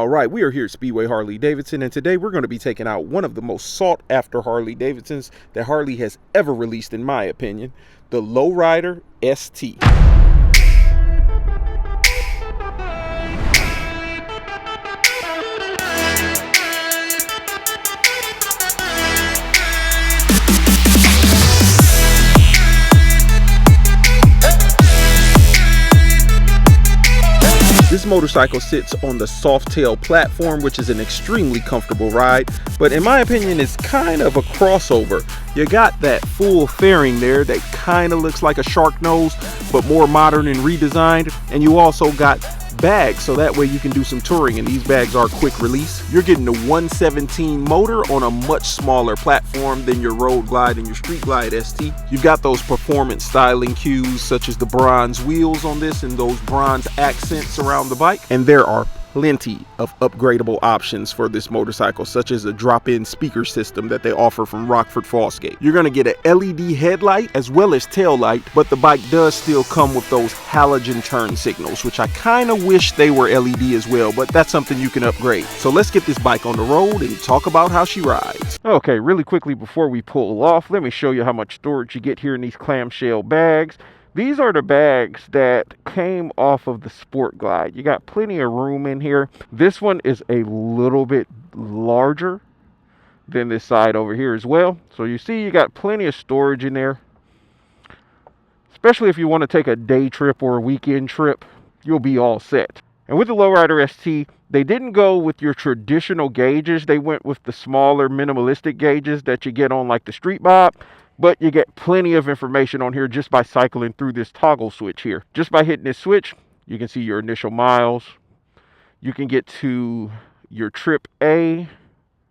Alright, we are here at Speedway Harley-Davidson, and today we're going to be taking out one of the most sought after Harley-Davidsons that Harley has ever released, in my opinion, the Lowrider ST. This motorcycle sits on the Softail platform, which is an extremely comfortable ride, but in my opinion it's kind of a crossover. You got that full fairing there that kind of looks like a shark nose but more modern and redesigned, and you also got bags so that way you can do some touring, and these bags are quick release. You're getting the 117 motor on a much smaller platform than your Road Glide and your Street Glide ST. You've got those performance styling cues such as the bronze wheels on this and those bronze accents around the bike, and there are plenty of upgradable options for this motorcycle, such as a drop-in speaker system that they offer from Rockford Fallscape. You're going to get an LED headlight as well as tail light, but the bike does still come with those halogen turn signals, which I kind of wish they were LED as well, but that's something you can upgrade. So let's get this bike on the road and talk about how she rides. Okay, really quickly before we pull off, let me show you how much storage you get here in these clamshell bags. These are the bags that came off of the Sport Glide. You got plenty of room in here. This one is a little bit larger than this side over here as well. So you see you got plenty of storage in there. Especially if you want to take a day trip or a weekend trip, you'll be all set. And with the Lowrider ST, they didn't go with your traditional gauges. They went with the smaller minimalistic gauges that you get on like the Street Bob. But you get plenty of information on here just by cycling through this toggle switch here. Just by hitting this switch, you can see your initial miles. You can get to your trip A,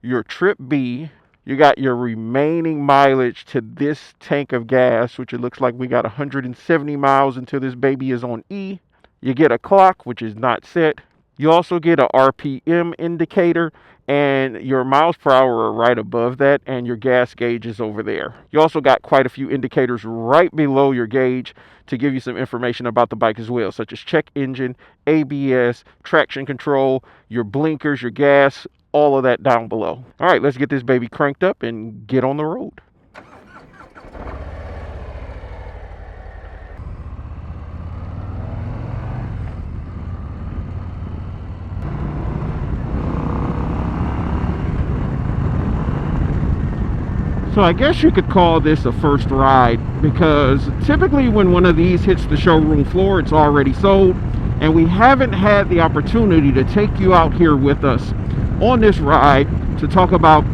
your trip B. You got your remaining mileage to this tank of gas, which it looks like we got 170 miles until this baby is on E. You get a clock, which is not set. You also get a RPM indicator, and your miles per hour are right above that, and your gas gauge is over there. You also got quite a few indicators right below your gauge to give you some information about the bike as well, such as check engine, ABS, traction control, your blinkers, your gas, all of that down below. All right, let's get this baby cranked up and get on the road. So I guess you could call this a first ride, because typically when one of these hits the showroom floor, it's already sold, and we haven't had the opportunity to take you out here with us on this ride to talk about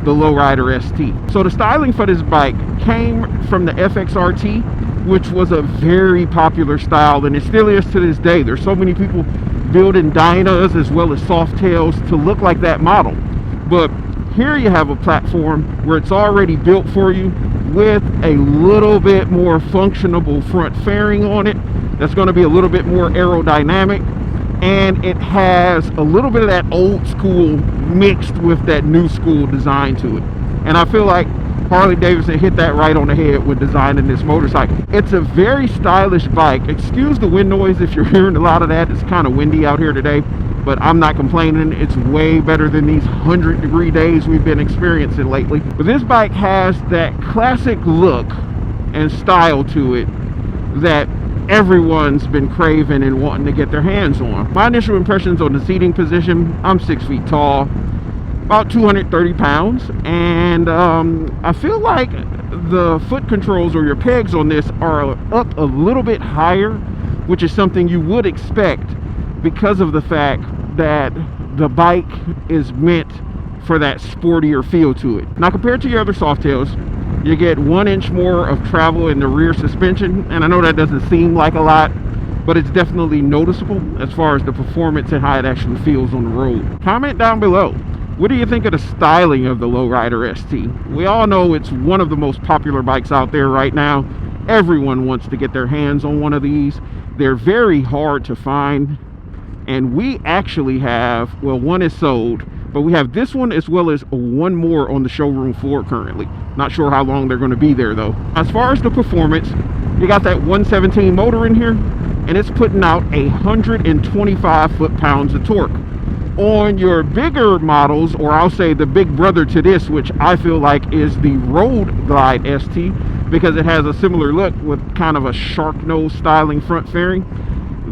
the Lowrider ST. So the styling for this bike came from the FXRT, which was a very popular style, and it still is to this day. There's so many people building Dynas as well as Softails to look like that model. But here you have a platform where it's already built for you with a little bit more functionable front fairing on it. That's going to be a little bit more aerodynamic, and it has a little bit of that old school mixed with that new school design to it. And I feel like Harley-Davidson hit that right on the head with designing this motorcycle. It's a very stylish bike. Excuse the wind noise if you're hearing a lot of that. It's kind of windy out here today, but I'm not complaining. It's way better than these 100-degree days we've been experiencing lately. But this bike has that classic look and style to it that everyone's been craving and wanting to get their hands on. My initial impressions on the seating position: I'm 6 feet tall, about 230 pounds, and I feel like the foot controls or your pegs on this are up a little bit higher, which is something you would expect because of the fact that the bike is meant for that sportier feel to it. Now, compared to your other Softails, you get 1 inch more of travel in the rear suspension, and I know that doesn't seem like a lot, but it's definitely noticeable as far as the performance and how it actually feels on the road. Comment down below, what do you think of the styling of the Lowrider ST? We all know it's one of the most popular bikes out there right now. Everyone wants to get their hands on one of these. They're very hard to find, and we actually have, well, one is sold, but we have this one as well as one more on the showroom floor currently. Not sure how long they're going to be there though. As far as the performance, you got that 117 motor in here, and it's putting out 125 foot-pounds of torque. On your bigger models, or I'll say the big brother to this, which I feel like is the Road Glide ST, because it has a similar look with kind of a shark nose styling front fairing.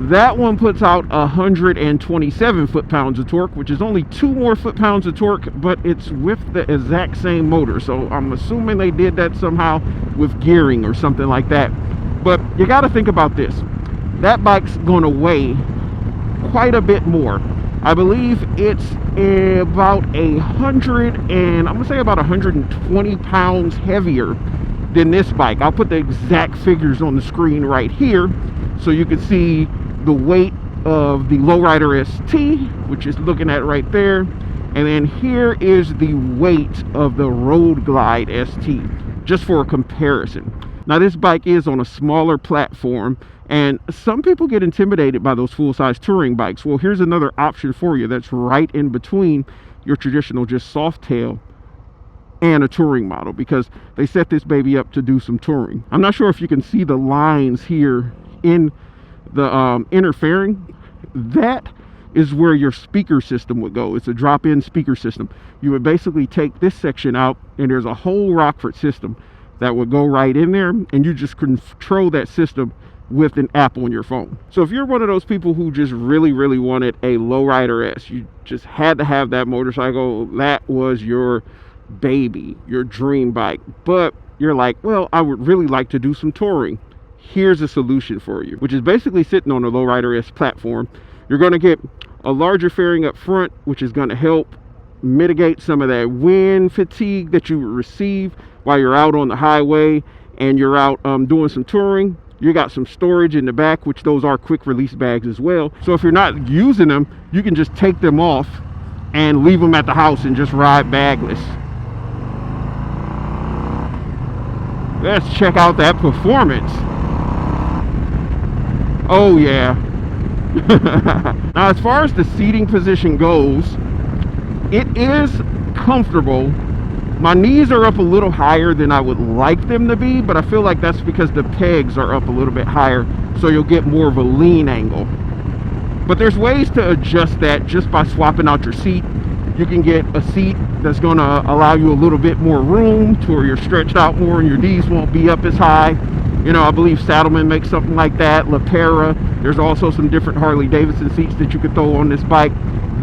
That one puts out 127 foot-pounds of torque, which is only 2 more foot-pounds of torque, but it's with the exact same motor. So I'm assuming they did that somehow with gearing or something like that. But you got to think about this. That bike's going to weigh quite a bit more. I believe it's about 100 and I'm gonna say about 120 pounds heavier than this bike. I'll put the exact figures on the screen right here so you can see the weight of the Lowrider ST, which is looking at right there, and then here is the weight of the Road Glide ST, just for a comparison. Now this bike is on a smaller platform, and some people get intimidated by those full-size touring bikes. Well, here's another option for you that's right in between your traditional just soft tail and a touring model, because they set this baby up to do some touring. I'm not sure if you can see the lines here in the inner fairing. That is where your speaker system would go. It's a drop-in speaker system. You would basically take this section out, and there's a whole Rockford system that would go right in there, and you just control that system with an app on your phone. So if you're one of those people who just really wanted a Lowrider S, you just had to have that motorcycle, that was your baby, your dream bike, but you're like, well, I would really like to do some touring. Here's a solution for you, which is basically sitting on a Lowrider S platform. You're going to get a larger fairing up front, which is going to help mitigate some of that wind fatigue that you would receive while you're out on the highway and you're out doing some touring. You got some storage in the back, which those are quick release bags as well. So if you're not using them, you can just take them off and leave them at the house and just ride bagless. Let's check out that performance. Oh yeah. Now as far as the seating position goes, it is comfortable. My knees are up a little higher than I would like them to be, but I feel like that's because the pegs are up a little bit higher, so you'll get more of a lean angle. But there's ways to adjust that just by swapping out your seat. You can get a seat that's going to allow you a little bit more room to where you're stretched out more and your knees won't be up as high. You know, I believe Saddlemen makes something like that, LaPera. There's also some different Harley-Davidson seats that you could throw on this bike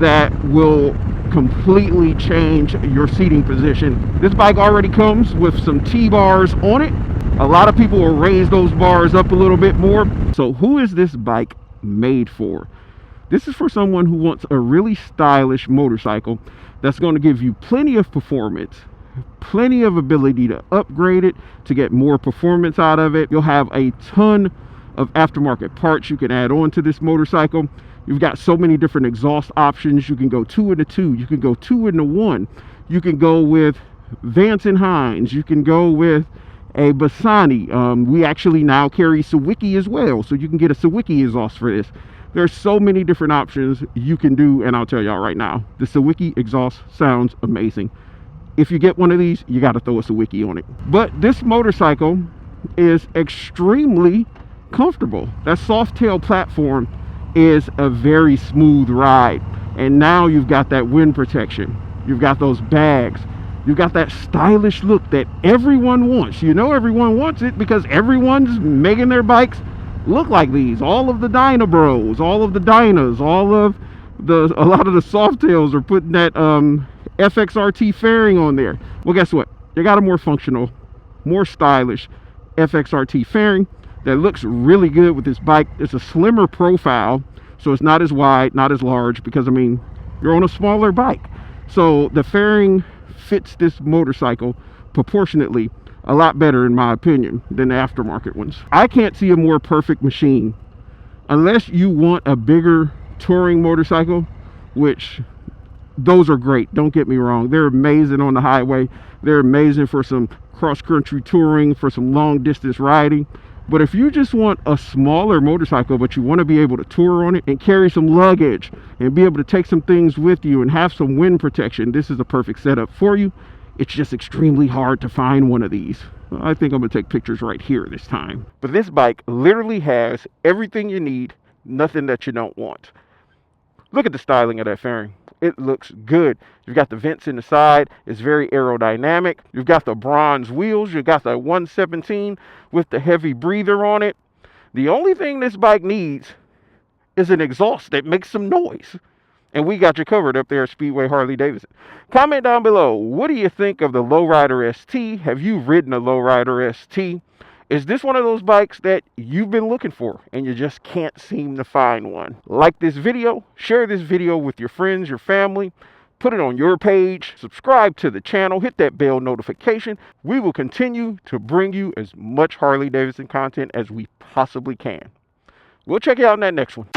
that will completely change your seating position. This bike already comes with some T-bars on it. A lot of people will raise those bars up a little bit more. So who is this bike made for? This is for someone who wants a really stylish motorcycle that's going to give you plenty of performance, plenty of ability to upgrade it, to get more performance out of it. You'll have a ton of aftermarket parts you can add on to this motorcycle. You've got so many different exhaust options. You can go 2 into 2, you can go 2 into 1, you can go with Vance and Hines, you can go with a Bassani. We actually now carry Sawicki as well, so you can get a Sawicki exhaust for this. There's so many different options you can do, and I'll tell y'all right now, the Sawicki exhaust sounds amazing. If you get one of these, you got to throw a Sawicki on it. But this motorcycle is extremely comfortable. That soft tail platform is a very smooth ride, and now you've got that wind protection, you've got those bags, you've got that stylish look that everyone wants. You know, everyone wants it because everyone's making their bikes look like these. All of the Dyna Bros, all of the Dynas, a lot of the soft tails are putting that FXRT fairing on there. Well, guess what? They got a more functional, more stylish FXRT fairing that looks really good with this bike. It's a slimmer profile, so it's not as wide, not as large, because I mean, you're on a smaller bike. So the fairing fits this motorcycle proportionately a lot better, in my opinion, than the aftermarket ones. I can't see a more perfect machine unless you want a bigger touring motorcycle, which those are great, don't get me wrong. They're amazing on the highway. They're amazing for some cross-country touring, for some long distance riding. But if you just want a smaller motorcycle, but you want to be able to tour on it and carry some luggage and be able to take some things with you and have some wind protection, this is a perfect setup for you. It's just extremely hard to find one of these. I think I'm going to take pictures right here this time. But this bike literally has everything you need, nothing that you don't want. Look at the styling of that fairing. It looks good. You've got the vents in the side. It's very aerodynamic. You've got the bronze wheels. You've got the 117 with the heavy breather on it. The only thing this bike needs is an exhaust that makes some noise. And we got you covered up there at Speedway Harley-Davidson. Comment down below. What do you think of the Lowrider ST? Have you ridden a Lowrider ST? Is this one of those bikes that you've been looking for and you just can't seem to find one? Like this video, share this video with your friends, your family, put it on your page, subscribe to the channel, hit that bell notification. We will continue to bring you as much Harley-Davidson content as we possibly can. We'll check you out in that next one.